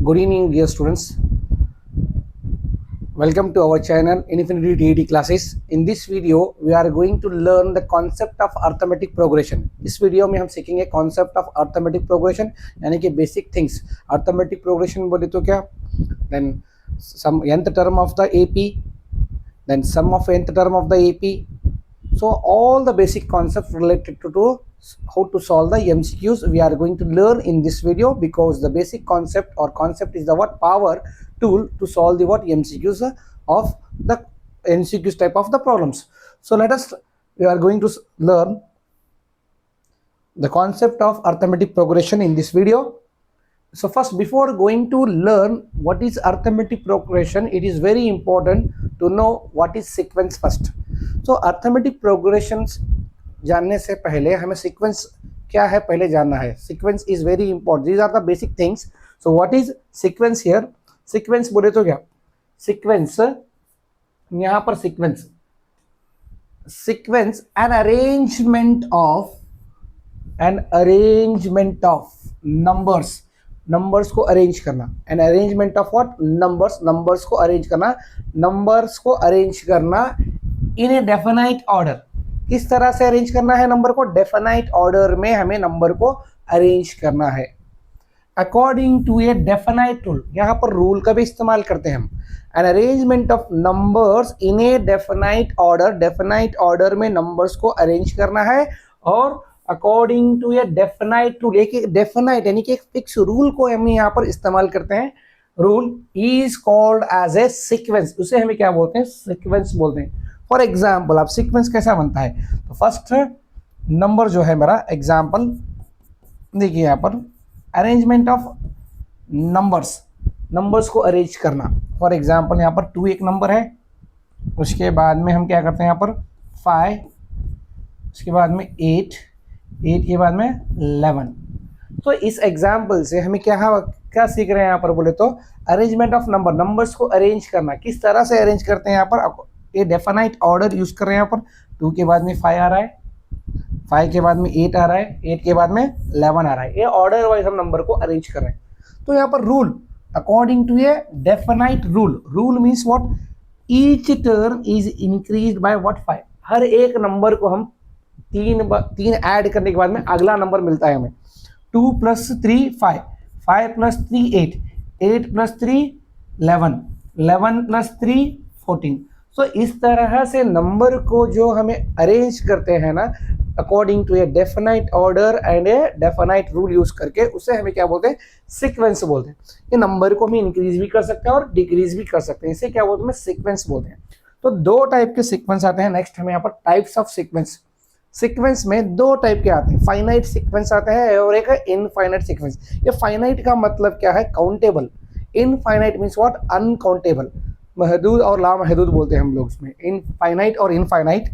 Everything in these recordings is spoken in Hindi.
Good evening, dear students. Welcome to our channel Infinity DET classes. In this video, we are going to learn the concept of arithmetic progression. इस वीडियो में हम सीखेंगे concept of arithmetic progression यानी कि basic things. Arithmetic progression बोले तो क्या? Then some nth term of the AP, then sum of nth term of the AP. So all the basic concepts related to how to solve the MCQs we are going to learn in this video, because the basic concept or concept is the what power tool to solve the what MCQs of the MCQs type of the problems. So we are going to learn the concept of arithmetic progression in this video. So first, before going to learn what is arithmetic progression, it is very important to know what is sequence first. So arithmetic progressions जानने से पहले हमें sequence क्या है पहले जानना है. Sequence is very important. These are the basic things. So what is sequence here? Sequence बोले तो क्या? Sequence यहाँ पर sequence an arrangement of numbers को अरेंज करना. N arrangement of what? Numbers को अरेंज करना इन ए डेफिनाइट ऑर्डर. किस तरह से अरेंज करना है नंबर को? डेफिनाइट ऑर्डर में हमें नंबर को अरेंज करना है according to a definite rule. यहाँ पर रूल का भी इस्तेमाल करते हैं हम. An arrangement of numbers in a definite order में नंबर्स को अरेंज करना है और according to a definite rule. एक डेफिनाइट यानी कि एक फिक्स रूल को हम यहाँ पर इस्तेमाल करते हैं. Rule is called as a sequence. उसे हमें क्या बोलते हैं? सीक्वेंस बोलते हैं. फॉर एग्जाम्पल, आप सीक्वेंस कैसा बनता है? तो फर्स्ट नंबर जो है मेरा एग्जाम्पल देखिए, यहाँ पर अरेंजमेंट ऑफ नंबर्स को अरेंज करना. फॉर एग्जाम्पल यहाँ पर 2 एक नंबर है, उसके बाद में हम क्या करते हैं यहाँ पर 5, उसके बाद में 8 के बाद में 11. तो इस एग्जाम्पल से हमें क्या सीख रहे हैं यहाँ पर बोले तो? अरेंजमेंट ऑफ नंबर्स को अरेंज करना. किस तरह से अरेंज करते हैं यहाँ पर? ये डेफिनाइट ऑर्डर यूज कर रहे हैं यहाँ पर. 2 के बाद में 5 आ रहा है, 5 के बाद में 8 आ रहा है, 8 के बाद में 11 आ रहा है. ये ऑर्डर वाइज हम नंबर को अरेंज कर रहे हैं. तो यहाँ पर rule according to a definite rule means what? Each term is increased by what? 5. हर एक नंबर को हम तीन ऐड करने के बाद में अगला नंबर मिलता है हमें. 2 + 3 5, 5 + 3 8, 8 + 3 11, 11 + 3 14. सो इस तरह से नंबर को जो हमें अरेंज करते हैं ना according to a definite order and a definite rule use करके, उसे हमें क्या बोलते हैं? सीक्वेंस बोलते हैं. ये नंबर को हम इंक्रीज भी कर सकते हैं और डिक्रीज भी कर सकते हैं. इसे क्या बोलते हैं? सीक्वेंस बोलते हैं. तो 2 टाइप के सीक्वेंस आते हैं. नेक्स्ट हमें यहाँ पर टाइप्स ऑफ सीक्वेंस में 2 टाइप के आते हैं. फाइनाइट सीक्वेंस आता है और एक है इनफाइनाइट सीक्वेंस. ये फाइनाइट का मतलब क्या है? Countable. Infinite means what? Uncountable. महदूद और ला महदूद बोलते हैं हम लोग इसमें, इनफाइनाइट और इनफाइनाइट.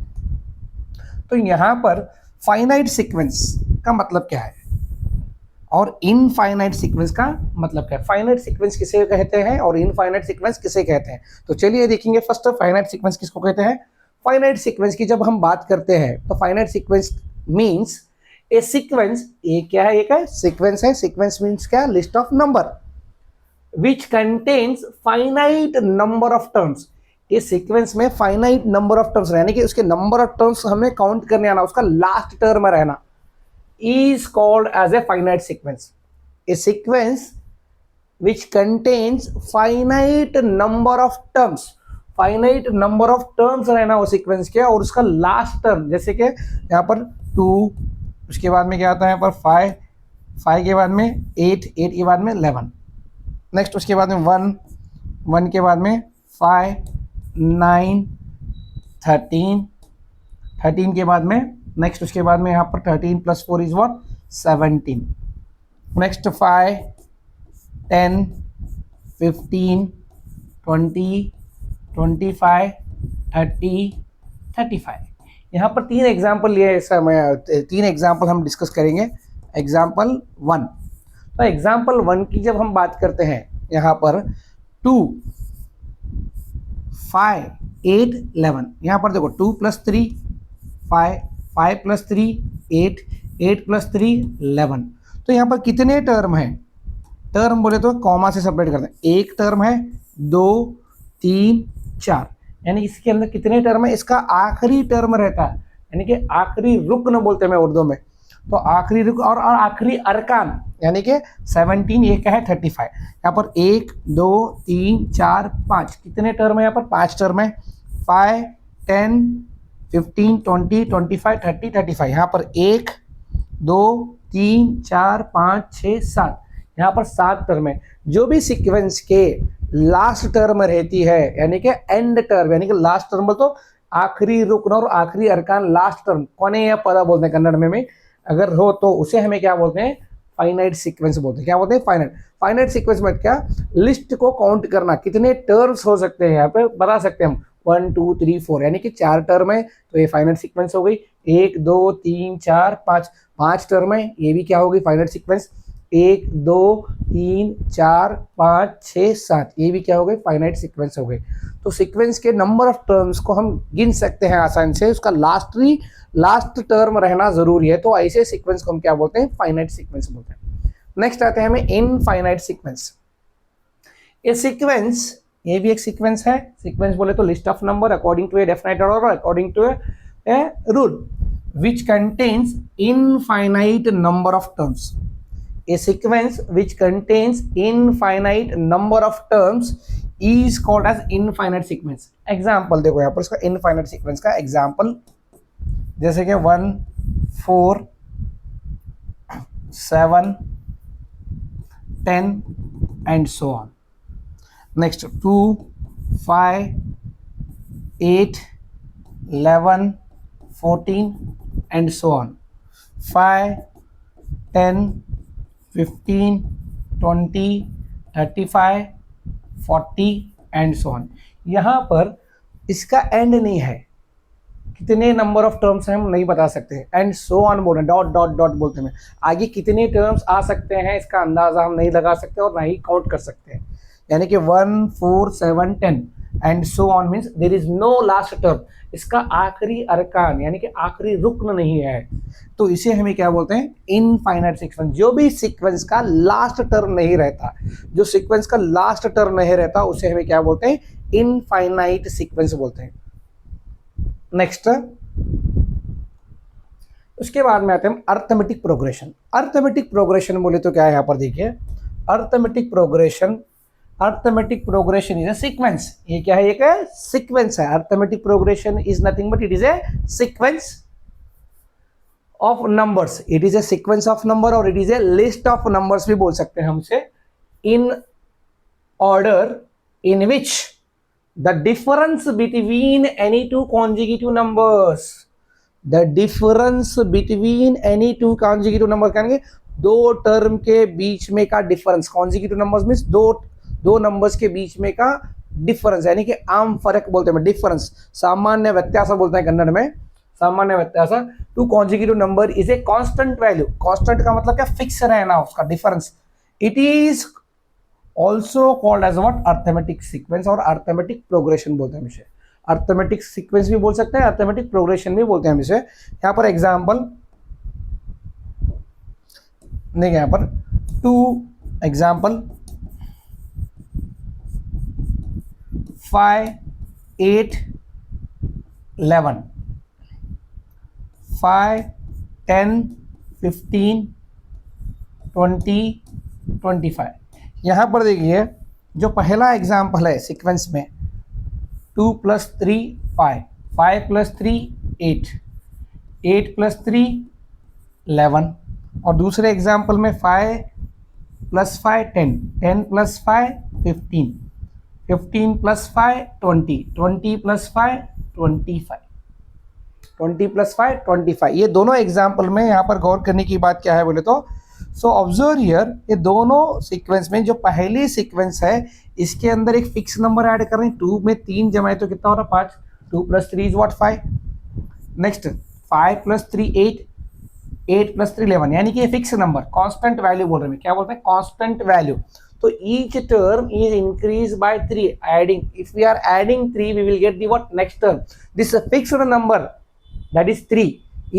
तो यहाँ पर फाइनाइट सीक्वेंस का मतलब क्या है और इनफाइनाइट सीक्वेंस का मतलब क्या है? फाइनाइट सीक्वेंस किसे कहते हैं और इनफाइनाइट सीक्वेंस किसे कहते हैं? तो चलिए देखेंगे. फर्स्ट फाइनाइट सीक्वेंस किसको कहते हैं? फाइनाइट सीक्वेंस की जब हम बात करते हैं तो finite sequence means a sequence. ये क्या है? एक है सीक्वेंस है. सीक्वेंस मीन्स क्या? List of number which contains finite number of terms. ये सीक्वेंस में फाइनाइट नंबर ऑफ टर्म्स यानी कि उसके नंबर ऑफ टर्म्स हमें काउंट करने आना, उसका लास्ट टर्म में रहना, is called as a finite sequence. A sequence which contains finite number of terms. Finite number of terms रहना वो सीक्वेंस के, और उसका लास्ट टर्म जैसे कि यहाँ पर 2, उसके बाद में क्या आता है यहाँ पर 5 के बाद में 8 के बाद में 11. नेक्स्ट उसके बाद में 1 के बाद में 5 9 13 के बाद में नेक्स्ट उसके बाद में यहाँ पर 13 + 4 इज व्हाट? 17. नेक्स्ट 5 10 15 20 25 30 35. यहाँ पर 3 एग्जाम्पल लिए. 3 एग्जाम्पल हम डिस्कस करेंगे. एग्जाम्पल 1. तो एग्जाम्पल 1 की जब हम बात करते हैं यहाँ पर 2 5 8 11. यहाँ पर देखो 2 + 3 5, 5 + 3 8, 8 + 3 11. तो यहाँ पर कितने टर्म हैं? टर्म बोले तो कॉमा से सेपरेट करते हैं। एक टर्म है, 2 3 4, यानी इसके अंदर कितने टर्म है, इसका आखिरी टर्म रहता है, यानी कि आखिरी रुकन बोलते हैं मैं उर्दू में। तो आखिरी रुक और आखिरी अरकान यानी कि 17, ये क्या है 35। यहाँ पर 1 2 3 4 5 कितने टर्म है, यहाँ पर 5 टर्म है। 5 10 15 20 25 30 35, यहाँ पर 1 2 3 4 5 6 7, यहाँ पर 7 टर्म है। जो भी सीक्वेंस के लास्ट टर्म रहती है यानी कि एंड टर्म, यानी कि लास्ट टर्म तो आखिरी रुकन और आखिरी अरकान, लास्ट टर्म कोने या पदा बोलते हैं कन्नड़ में अगर हो तो उसे हमें क्या बोलते हैं, फाइनाइट सीक्वेंस बोलते हैं। क्या बोलते हैं, फाइनाइट। फाइनाइट सीक्वेंस में क्या, लिस्ट को काउंट करना, कितने टर्म्स हो सकते हैं यहाँ पे बता सकते हैं हम, 1 2 3 4, यानी कि 4 टर्म है तो ये फाइनाइट सीक्वेंस हो गई। 1 2 3 4 5, 5 टर्म है, ये भी क्या होगी, फाइनाइट सीक्वेंस। 1 2 3 4 5 6 7, ये भी क्या हो गई, फाइनाइट सीक्वेंस हो गई। तो सीक्वेंस के नंबर ऑफ टर्म्स को हम गिन सकते हैं आसानी से, उसका लास्ट टर्म रहना जरूरी है। तो ऐसे सीक्वेंस को हम क्या बोलते हैं, फाइनाइट सीक्वेंस बोलते हैं। नेक्स्ट आते हैं हमें इनफाइनाइट सीक्वेंस। ये सीक्वेंस, ये भी एक सीक्वेंस है। सीक्वेंस बोले तो list of number according to a definite order, according to a rule which contains infinite number of terms. A sequence which contains infinite number of terms is called as infinite sequence. Example देखो यहाँ पर इसका infinite sequence का example, जैसे कि 1 4 7 10 and so on. Next 2 5 8 11 14 and so on. 5 10 15 20 35 40 and so on. यहाँ पर इसका एंड नहीं है, कितने नंबर ऑफ टर्म्स हैं हम नहीं बता सकते, एंड सो ऑन बोल रहे हैं, डॉट डॉट डॉट बोलते हैं। आगे कितने टर्म्स आ सकते हैं इसका अंदाजा हम नहीं लगा सकते और ना ही काउंट कर सकते हैं। यानी कि 1 4 7 10 and so on means there is no last term, इसका आखिरी अरकान यानी कि आखिरी रुकन नहीं है। तो इसे हमें क्या बोलते हैं, इनफाइनाइट सीक्वेंस। जो भी सीक्वेंस का लास्ट टर्म नहीं रहता, जो सीक्वेंस का लास्ट टर्म नहीं रहता उसे हमें क्या बोलते हैं, इनफाइनाइट सीक्वेंस बोलते हैं। नेक्स्ट, उसके बाद में आते हैं अर्थमेटिक प्रोग्रेशन। अर्थमेटिक प्रोग्रेशन बोले तो क्या है, यहाँ पर देखिए arithmetic progression is a sequence. ये क्या है, एक सीक्वेंस है। Arithmetic progression is nothing but it is a sequence of numbers, it is a sequence of number और it is a list of numbers भी बोल सकते हैं हमसे, in order in which the difference between any two consecutive numbers, the difference between any two consecutive number, कहेंगे दो टर्म के बीच में का डिफरेंस। कॉन्जिक्यूटिव नंबर्स मीन्स दो नंबर्स के बीच में का डिफरेंस, यानी कि आम फर्क बोलते हैं, डिफरेंस, सामान्य व्यत्यास बोलते हैं कन्नड़ में, सामान्य व्यत्यास। Two consecutive number is a constant value. Constant का मतलब क्या, फिक्स रहना उसका difference. It is also called as what, arithmetic sequence और अर्थमेटिक प्रोग्रेशन बोलते हैं इसे। अर्थमेटिक सीक्वेंस भी बोल सकते हैं, अर्थमेटिक प्रोग्रेशन भी बोलते हैं हम इसे। यहाँ पर एग्जाम्पल देखिए, यहाँ पर 2 एग्जाम्पल 5 8 11 5 10 15 20 25। यहाँ पर देखिए जो पहला एग्जाम्पल है सीक्वेंस में 2 + 3 5, 5 + 3 8, 8 + 3 11, और दूसरे एग्जाम्पल में 5 + 5 10, 10 + 5 15, 15 + 5 20, 20 + 5 25, 20 + 5 25। ये दोनों एग्जाम्पल में यहाँ पर गौर करने की बात क्या है बोले तो, सो ऑब्जर्व हियर, ये दोनों सीक्वेंस में जो पहली सीक्वेंस है इसके अंदर एक फिक्स नंबर ऐड कर रहे हैं। 2 में 3 जमाए तो कितना हो रहा, 5। 2 + 3 इज व्हाट, 5। नेक्स्ट 5 + 3 8, 8 + 3 11, यानी कि ये फिक्स नंबर, कांस्टेंट वैल्यू बोल रहे हैं। क्या बोलते हैं, कांस्टेंट वैल्यू। तो each term is increase by 3 adding, if we are adding 3 we will get the what, next term. This fixed number that is 3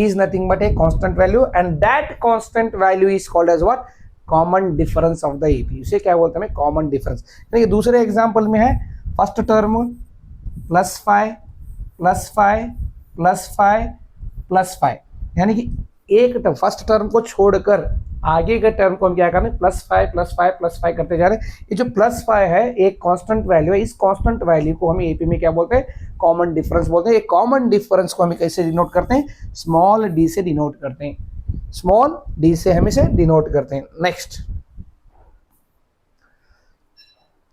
is nothing but a constant value, and that constant value is called as what, common difference of the AP, इसे क्या बोलते हैं, कॉमन डिफरेंस। देखिए दूसरे एग्जांपल में है फर्स्ट टर्म +5 +5 +5 +5, यानी कि एक टर्म फर्स्ट टर्म को छोड़कर आगे के टर्म को हम क्या करें, +5 +5 +5 करते जा रहे हैं। ये जो +5 है एक कांस्टेंट वैल्यू है, इस कांस्टेंट वैल्यू को हम एपी में क्या बोलते हैं, कॉमन डिफरेंस बोलते हैं। ये कॉमन डिफरेंस को हम कैसे डिनोट करते हैं, स्मॉल डी से डिनोट करते हैं, स्मॉल डी से हम इसे डिनोट करते हैं। Next,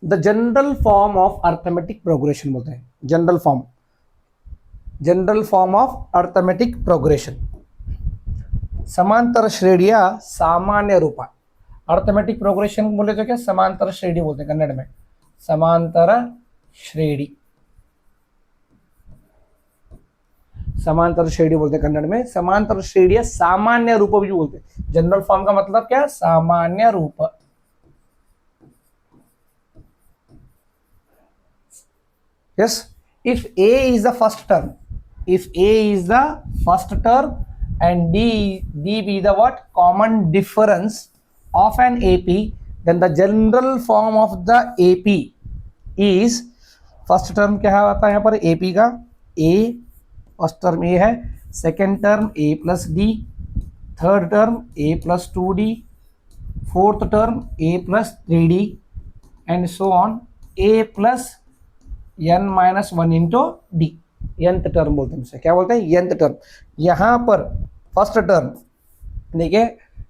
the general form of arithmetic progression बोलते हैं, general form of arithmetic progression, समांतर श्रेणियां सामान्य रूप। अर्थमेटिक प्रोग्रेशन बोले तो क्या, समांतर श्रेणी बोलते हैं कन्नड़ में, समांतर श्रेणी, समांतर श्रेणी बोलते हैं कन्नड़ में। समांतर श्रेणियां सामान्य रूप भी बोलते हैं। जनरल फॉर्म का मतलब क्या, सामान्य रूप। Yes, if A is the first term, if A is the first term and D be the what, common difference of an AP, then the general form of the AP is, first term क्या आता है यहाँ पर AP का, A, first term A है, second term A plus D, third term A plus 2D, fourth term A plus 3D and so on, A plus n minus 1 into D, यंत term बोलते हैं इसे, क्या बोलते हैं, यंत टर्म। यहां पर फर्स्ट टर्म देखिए,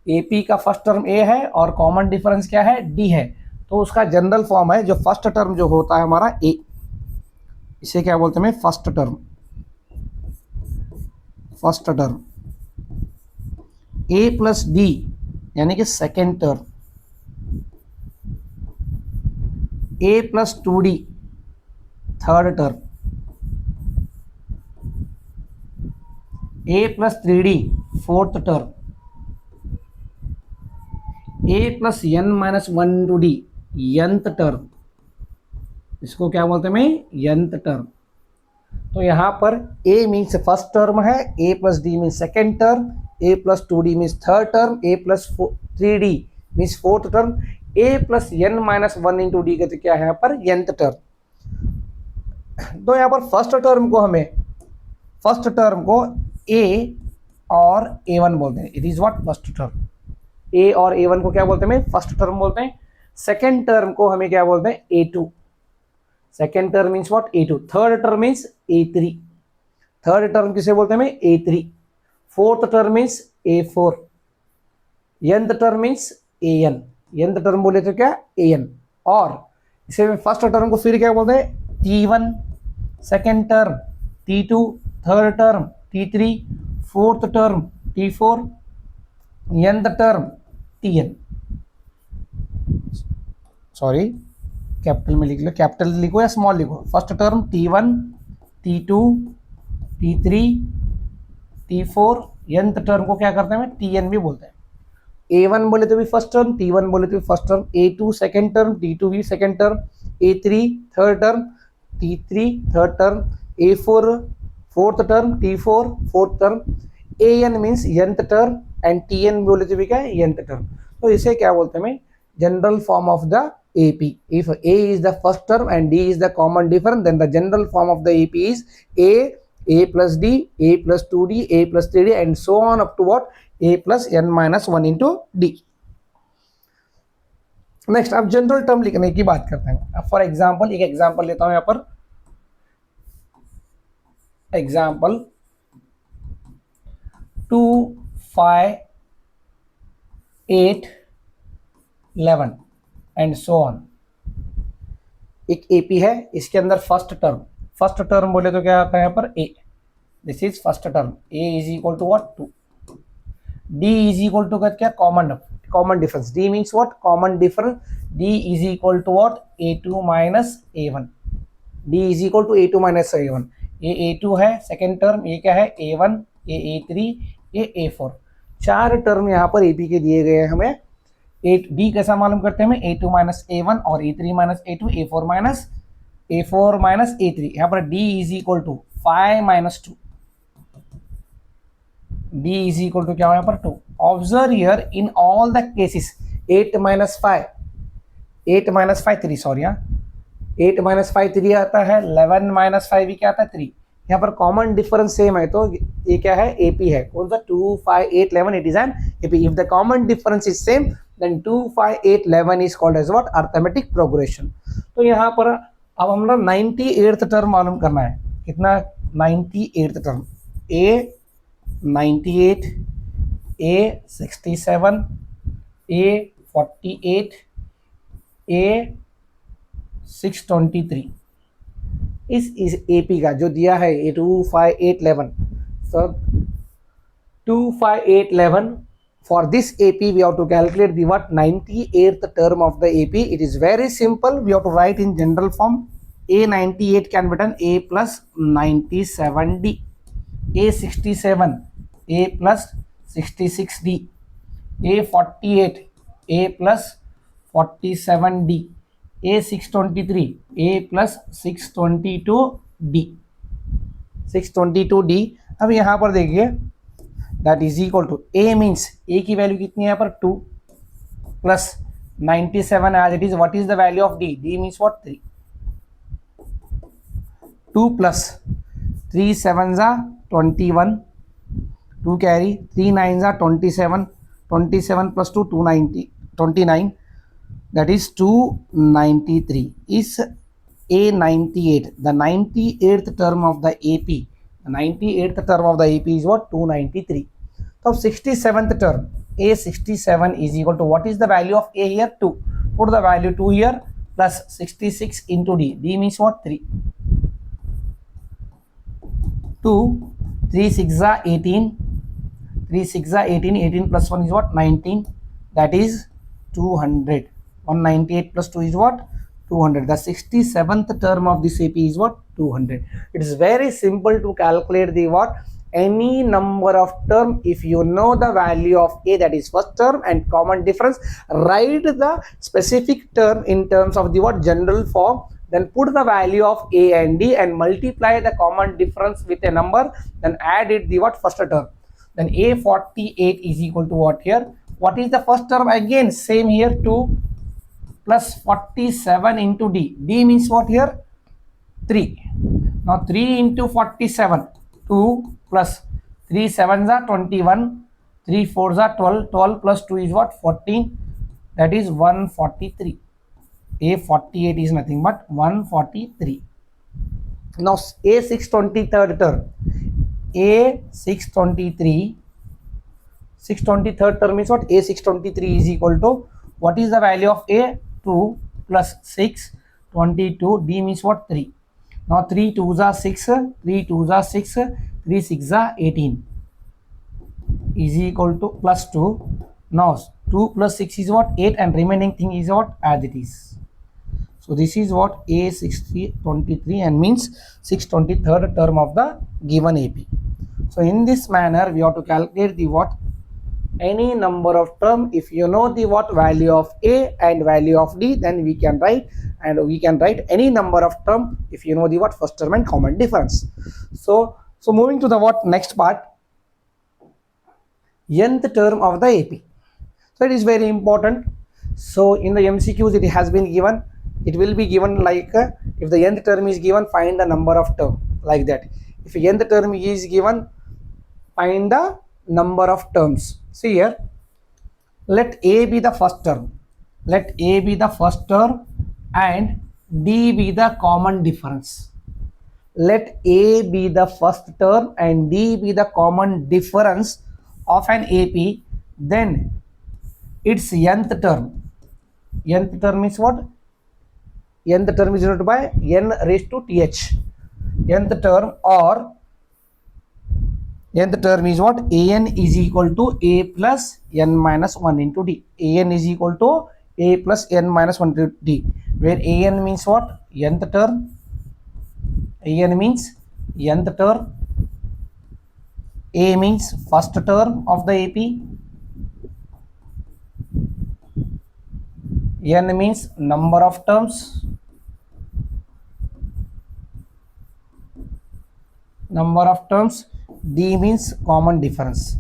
एपी का फर्स्ट टर्म ए है और कॉमन डिफरेंस क्या है, डी है, तो उसका जनरल फॉर्म है जो फर्स्ट टर्म जो होता है हमारा ए, इसे क्या बोलते हैं, फर्स्ट टर्म, फर्स्ट टर्म। ए प्लस डी यानी कि second term, A plus 2D third term, A plus 3D fourth term, A plus n minus 1 to D यंत term, इसको क्या बोलते हैं, यंत टर्म। तो यहाँ पर A मीन्स फर्स्ट टर्म है, A plus D means second term, A plus 2D means third term, A plus 3D means fourth term, A plus n minus 1 into D कहते क्या है यहाँ पर, यंत टर्म। तो यहाँ पर फर्स्ट टर्म को A और A1 बोलते हैं, it is what, first term. A और A1 को क्या बोलते हैं, फर्स्ट टर्म बोलते हैं। सेकेंड टर्म को हमें क्या बोलते हैं, A2, second term means what, A2। Third term means A3, third term किसे बोलते हैं, A3। Fourth term means A4, यंत term means AN, यंत term बोले तो क्या, AN। और इसे फर्स्ट टर्म को फिर क्या बोलते हैं, T1, second term T2, third term T3, fourth term T4, यंत term TN। Sorry, capital में लिख लो, कैपिटल लिखो या स्मॉल लिखो। First term T1, T2, T3, T4, यंत term को क्या करते हैं, TN भी बोलते हैं। A1 बोले तो भी फर्स्ट टर्म, T1 बोले तो भी first term, A2 second term, T2 भी second term, A3 third term, T3 third term, A4 fourth term, T4 fourth term, AN means यंत term and TN बोले तो भी क्या है, यंत टर्म। तो इसे क्या बोलते हैं, general form of the AP। If A is the first term and D is the common difference, then the general form of the AP is A plus D, A plus 2D, A plus 3D and so on up to what, A plus n minus 1 into D। Next, अब जनरल टर्म लिखने की बात करते हैं। फॉर एग्जाम्पल, एक एग्जाम्पल लेता हूं यहाँ पर, एग्जाम्पल 2, 5, 8, 11 एंड सो ऑन। एक एपी है, इसके अंदर फर्स्ट टर्म बोले तो क्या आता है यहाँ पर, a, this is first term, a is equal to what, 2। D is equal to क्या, common difference, D means what, common difference, D is equal to what, A2 minus A1, D is equal to A2 minus A1। ये A2 है सेकेंड टर्म, ये क्या है, A1, ये A3, ये A4। चार टर्म यहाँ पर AP के दिए गए हैं हमें। डी कैसा मालूम करते हैं, हमें A2 माइनस A1 और A3 minus A2, A4 minus A3। यहाँ पर D is equal to 5 minus 2, D is equal to क्या हो यहाँ पर, 2। Observe here in all the cases, 8 minus 5, 8 minus 5 3, sorry हाँ, 8 minus 5 3 आता है, 11 minus 5 भी क्या आता है 3। यहाँ पर कॉमन डिफरेंस सेम है तो ये क्या है, AP है। कौन सा, 2 5 8 11, it is an AP। If the common difference is same then 2 5 8 11 is called as what, arithmetic progression. तो यहाँ पर अब हमारा 98th टर्म मालूम करना है। कितना, 98th term, A 98, A 67, A 48, A 623, इस AP का जो दिया है ये 2 5 8 11, so 2 5 8 11, for this AP we have to calculate the what, 98th term of the AP. It is very simple, we have to write in general form. A 98 can be done A plus 97D, A 67 A plus 66D, A 48 A plus 47D, A 623 A plus 622D, 622D। अब यहाँ पर देखिए that is equal to A means A की वैल्यू कितनी है यहाँ पर 2 plus 97 as it is, what is the value of D, D means what 3, 2 plus 3 7 जा 21, 2 कैरी, 3 9 जा 27, 27 plus 2 290 29, that is 293 is A98, the 98th term of the AP, the 98th term of the AP is what, 293. So 67th term, A67 is equal to, what is the value of A here, 2, put the value 2 here plus 66 into D, D means what, 3, 2 3 6 are 18, 3 6 are 18, 18 plus 1 is what, 19, that is 200, 198 plus 2 is what, 200. The 67th term of this AP is what, 200. It is very simple to calculate the what, any number of term. If you know the value of A, that is first term, and common difference, write the specific term in terms of the what, general form, then put the value of A and D and multiply the common difference with a number, then add it the what, first term. Then A48 is equal to what here, what is the first term, again same here, 2 plus 47 into D, D means what here, 3. Now 3 into 47, 2 plus 3 7s are 21, 3 4s are 12, 12 plus 2 is what, 14, that is 143. A48 is nothing but 143. Now A623rd term, A623, 623rd term is what, A623 is equal to, what is the value of A, 2 plus 6 22, D means what, 3. Now 3 2s are 6, 3 2s are 6, 3 6 are 18 is equal to plus 2. Now 2 plus 6 is what, 8, and remaining thing is what, as it is. So this is what A623 and means 623rd term of the given AP. So in this manner we have to calculate the what, any number of term. If you know the what, value of A and value of D, then we can write, and we can write any number of term if you know the what, first term and common difference. So moving to the what, next part, nth term of the AP. So it is very important. So in the MCQs it has been given, it will be given like if the nth term is given, find the number of term, like that. If nth term is given, find the number of terms. See here, let A be the first term, let A be the first term and D be the common difference. Let A be the first term and D be the common difference of an AP, then its nth term. Nth term is what? Nth term is denoted by n raised to th. Nth term, or nth term is what? An is equal to A plus n minus 1 into D. An is equal to A plus n minus 1 into D, where An means what? Nth term. An means nth term. A means first term of the AP. N means number of terms. Number of terms. D means common difference.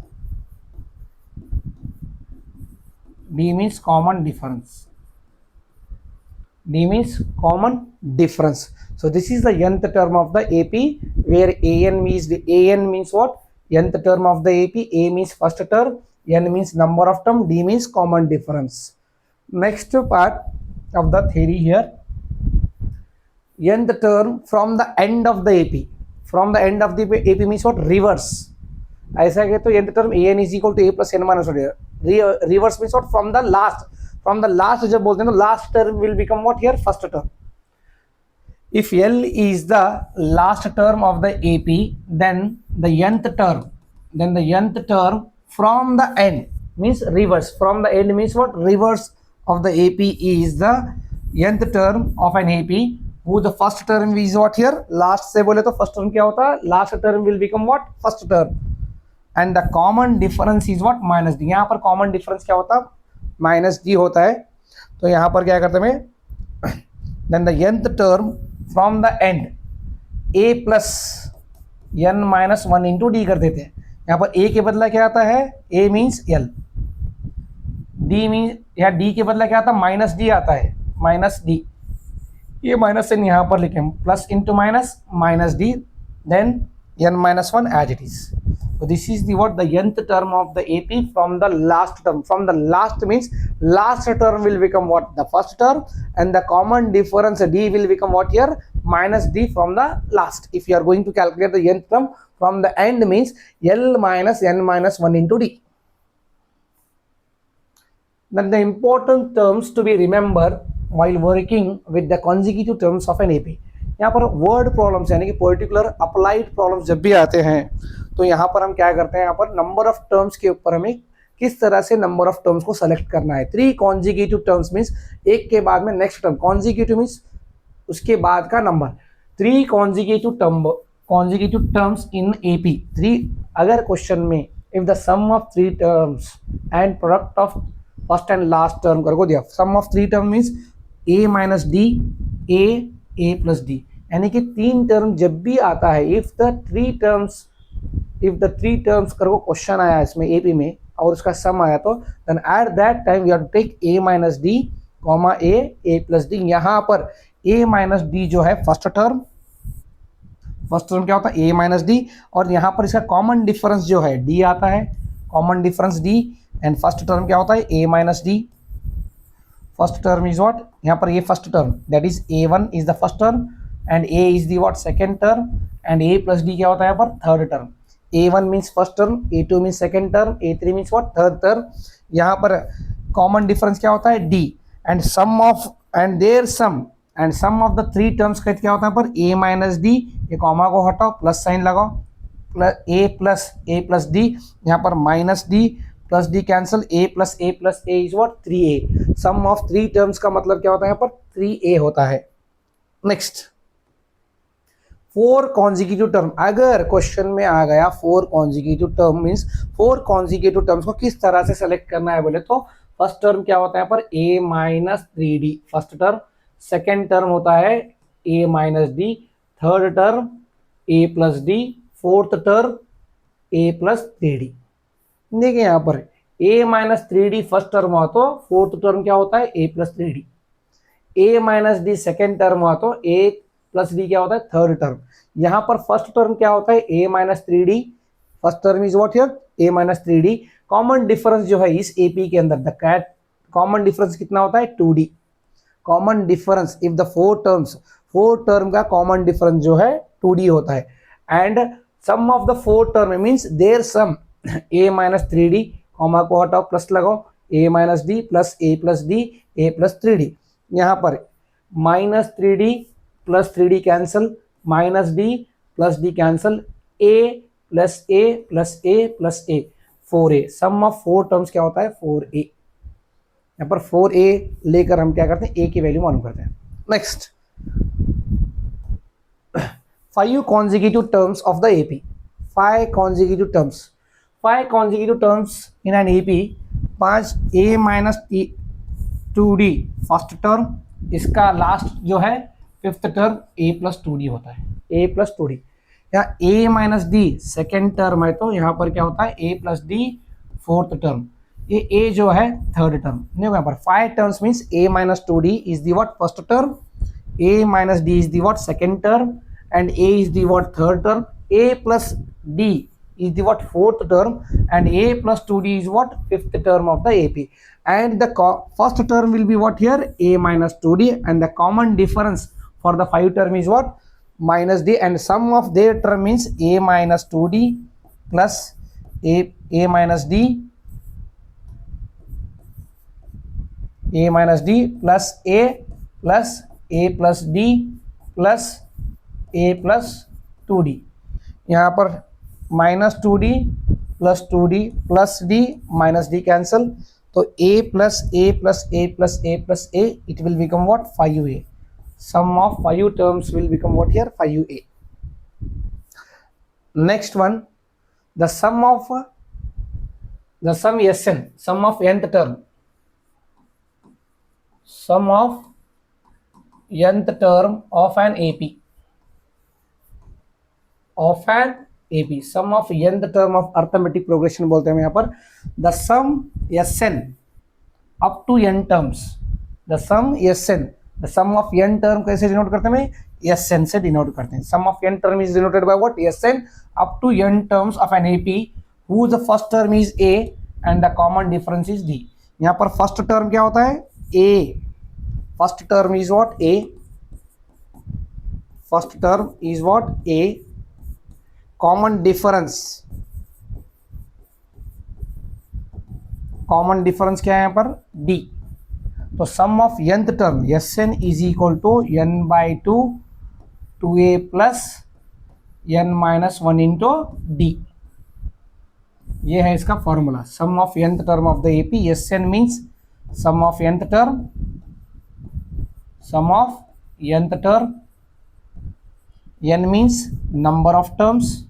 D means common difference. D means common difference. So this is the nth term of the AP, where AN means what? Nth term of the AP. A means first term, N means number of term, D means common difference. Next part of the theory here, nth term from the end of the AP. From the end of the AP means what? Reverse. ऐसा है तो nth term an is equal to a plus n minus 1. Reverse means what? From the last. From the last जब बोलते हैं तो last term will become what here? First term. If L is the last term of the AP, then the nth term from the end means reverse. From the end means what? Reverse of the AP is the nth term of an AP, who the first term is what here? Last से बोले तो first term क्या होता है? Last term will become what? First term. And the common difference is what? Minus D. यहाँ पर common difference क्या होता है? Minus D होता है. तो यहाँ पर क्या करते हैं? Then the nth term from the end a plus n minus 1 into d कर देते हैं. यहाँ पर a के बदला क्या आता है? a means l. d mean या d के बदला क्या आता है? माइनस डी आता है, माइनस डी. ये माइनस से यहाँ पर लिखें plus into minus minus d, then n minus 1 as it is. So this is the what? The nth term of the AP from the last term. From the last means last term will become what? The first term, and the common difference D will become what here? Minus D from the last. If you are going to calculate the nth term from the end means L minus n minus 1 into D. Then the important terms to be remembered while working with the consecutive terms of an AP. यहाँ पर वर्ड प्रॉब्लम्स यानी कि पर्टिकुलर अप्लाइड प्रॉब्लम्स जब भी आते हैं तो यहाँ पर हम क्या करते हैं? यहाँ पर नंबर ऑफ टर्म्स के ऊपर हमें किस तरह से नंबर ऑफ टर्म्स को सेलेक्ट करना है. 3 कॉन्जिक्यूटिव टर्म्स मीन्स एक के बाद में नेक्स्ट टर्म. कॉन्जिक्यूटिव मीन्स उसके बाद का number. 3 consecutive terms in AP. 3 अगर क्वेश्चन में if the sum of 3 terms and product of first and last term करको दिया. Sum of 3 term means a minus D, a plus D, यानी कि 3 टर्म जब भी आता है, इफ द थ्री टर्म्स करो क्वेश्चन आया इसमें AP में और उसका सम आया तो then at that time you have to take a minus d comma a plus d. यहाँ पर a माइनस डी जो है फर्स्ट टर्म क्या होता है? a माइनस डी, और यहाँ पर इसका कॉमन डिफरेंस जो है d आता है, common difference d, and first term क्या होता है? a minus D. First term is what? यहाँ पर ये first term that is a1 is the first term and a is the what? Second term, and a plus D क्या होता है यहाँ पर? Third term. a1 means first term, a2 means second term, a3 means what? Third term. यहाँ पर कॉमन डिफरेंस क्या होता है? d, and sum of the 3 terms का क्या होता है यहाँ पर? a माइनस डी, ये कॉमा को हटाओ, प्लस साइन लगाओ, प्लस a प्लस डी, यहाँ पर minus d plus d cancel, a plus a is what? 3a. Sum of 3 terms का मतलब क्या होता है यहाँ पर? 3a होता है. Next 4 consecutive term. अगर क्वेश्चन में आ गया 4 consecutive term means 4 consecutive terms को किस तरह से सेलेक्ट करना है बोले तो फर्स्ट टर्म क्या होता है यहाँ पर? a minus 3d first term. Second term होता है a minus D, third term a plus D, fourth term a plus 3d. देखिए यहाँ पर a minus 3d first term हुआ तो फोर्थ टर्म क्या होता है? a plus 3d. a minus D second term हुआ तो a प्लस डी क्या होता है? Third term. यहाँ पर फर्स्ट टर्म क्या होता है? a minus 3d. First term is what here? a minus 3d. Common difference जो है इस AP के अंदर द कैट कॉमन डिफरेंस कितना होता है? 2d. Common difference if the 4 term का कॉमन डिफरेंस जो है 2d होता है. And sum of the 4 term means their sum a minus 3d, comma को हटाओ, प्लस लगाओ, a minus d plus a plus d, a plus 3d. यहाँ पर minus 3d plus 3d cancel, minus d plus d cancel, a plus a plus a plus a, 4a. Sum of 4 terms क्या होता है? 4a. यहाँ पर 4a लेकर हम क्या करते हैं? a की वैल्यू मालूम करते हैं. Next 5 consecutive terms of the AP. 5 consecutive terms in an AP. 5 a minus 2d first term, इसका लास्ट जो है fifth term a plus 2d होता है. a plus 2d. यहाँ a minus D second term है तो यहाँ पर क्या होता है? a plus D fourth term. ये a जो है थर्ड टर्म, देखो यहाँ पर 5 terms means a minus 2d is the what first term, a minus d is the what second term, and a is the what third term, a plus d is the what fourth term, and a plus 2d is what fifth term of the AP, and the first term will be what here a minus 2d, and the common difference for the 5 term is what minus d, and sum of their term means a minus 2d plus a minus d, a minus d plus a plus d plus a plus 2d, यहाँ पर minus 2d plus 2d plus d minus d cancel, तो a plus a plus a plus a plus a, it will become what 5a. Sum of 5 terms will become what here 5a. Next one, the sum Sn, sum of nth term, sum of nth term of an AP, of an AP, sum of nth term of arithmetic progression बोलते हैं यहाँ पर, the sum Sn up to n terms, the sum Sn, the sum of n term कैसे डिनोट करते हैं, Sn से डिनोट करते हैं. Sum of n term is denoted by what, Sn up to n terms of an AP whose first term is a and the common difference is d. यहाँ पर फर्स्ट टर्म क्या होता है, a, first term is what a, first term is what a, common difference क्या है यहाँ पर d. तो sum of nth term Sn is equal to n by 2 2a plus n minus 1 into d. ये है इसका formula, sum of nth term of the AP. Sn means sum of nth term, sum of nth term, n means number of terms,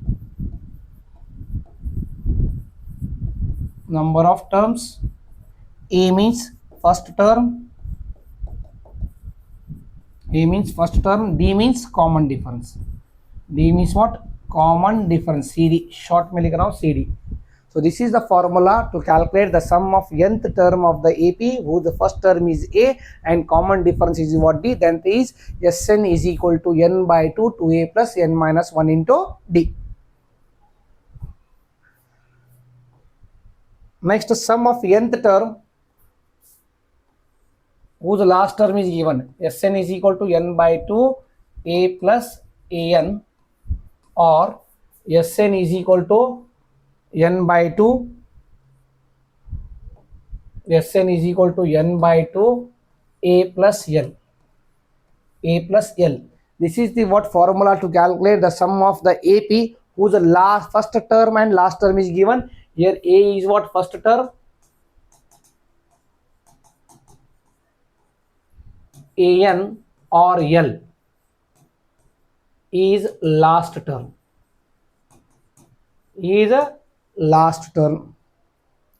a means first term, d means common difference, d means what, common difference, cd short में लिख रहा हूँ cd. So this is the formula to calculate the sum of nth term of the AP whose the first term is a and common difference is what d. Then is Sn is equal to n by 2 2a plus n minus 1 into d. Next, sum of nth term whose last term is given, Sn is equal to n by 2 a plus an, or Sn is equal to n by 2, Sn is equal to n by 2 a plus l, This is the what formula to calculate the sum of the AP whose last first term and last term is given. Here a is what, first term, an or l is last term,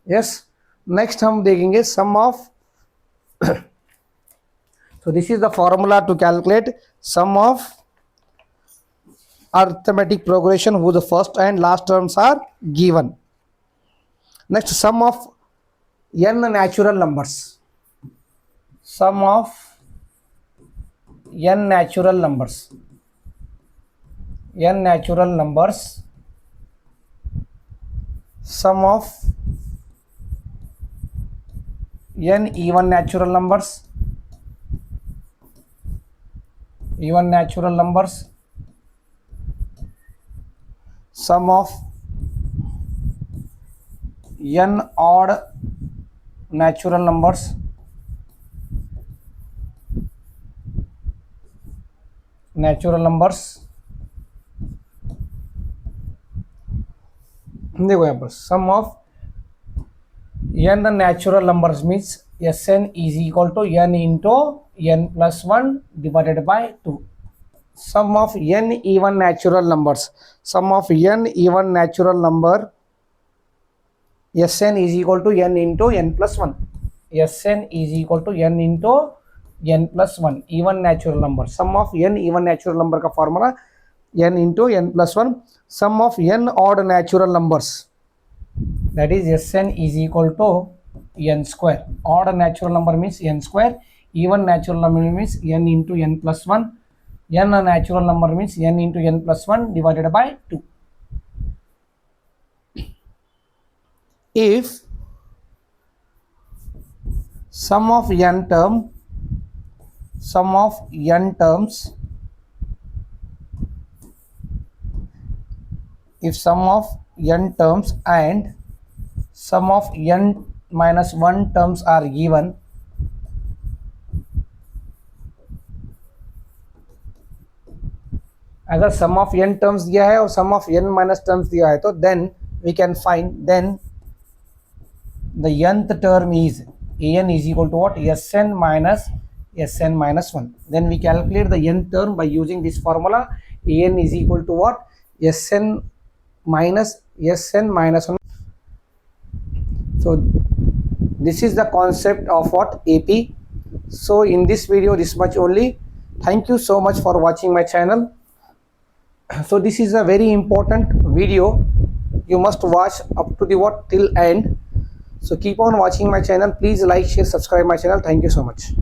yes. Next हम देखेंगे सम of so this is the formula to calculate sum of arithmetic progression whose the first and last terms are given. Next, sum of n natural numbers, sum of n natural numbers, sum of n even natural numbers, sum of n odd natural numbers, देखो यहाँ पर सम of n natural numbers means Sn is equal to n into n plus 1 divided by 2. Sum of n even natural numbers, Sn is equal to n into n plus 1, Sn is equal to n into n plus 1 even natural number. Sum of n even natural number का formula n into n plus 1. Sum of n odd natural numbers, that is Sn is equal to n square. Odd natural number means n square. Even natural number means n into n plus 1. N a natural number means n into n plus 1 divided by 2. If sum of n terms if sum of n terms and sum of n minus 1 terms are given, अगर sum of n terms दिया है और sum of n minus terms दिया है तो then we can find then the nth term is an is equal to what? Sn minus 1. Then we calculate the nth term by using this formula. An is equal to what? Sn minus 1. So this is the concept of what? AP. So in this video, this much only. Thank you so much for watching my channel. So this is a very important video. You must watch up to the what till end. So keep on watching my channel. Please like, share, subscribe my channel. Thank you so much.